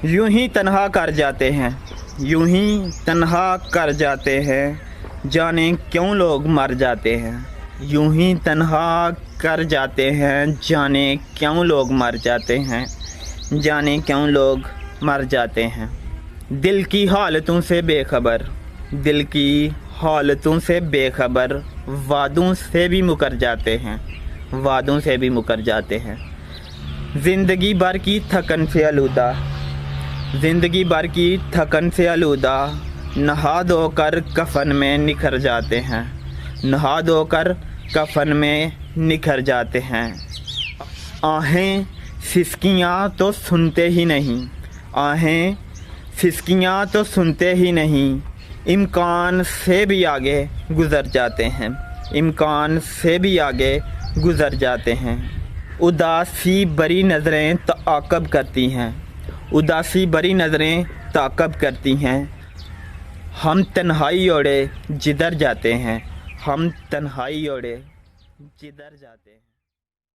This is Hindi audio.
यूं ही तन्हा कर जाते हैं, यूं ही तन्हा कर जाते हैं, जाने क्यों लोग मर जाते हैं। यूं ही तन्हा कर जाते हैं, जाने क्यों लोग मर जाते हैं, जाने क्यों लोग मर जाते हैं। दिल की हालतों से बेखबर, दिल की हालतों से बेखबर, वादों से भी मुकर जाते हैं, वादों से भी मुकर जाते हैं। ज़िंदगी भर की थकन से आलूदा, ज़िंदगी भर की थकन से आलूदा, नहा धोकर कफन में निखर जाते हैं, नहा धोकर कफन में निखर जाते हैं। आहें सिसकियाँ तो सुनते ही नहीं, आहें सिसकियाँ तो सुनते ही नहीं, इम्कान से भी आगे गुज़र जाते हैं, इम्कान से भी आगे गुज़र जाते हैं। उदासी भरी नज़रें ताक़ब करती हैं, उदासी भरी नज़रें ताक़ब करती हैं। हम तन्हाई ओढ़े जिधर जाते हैं, हम तन्हाई ओढ़े जिधर जाते हैं।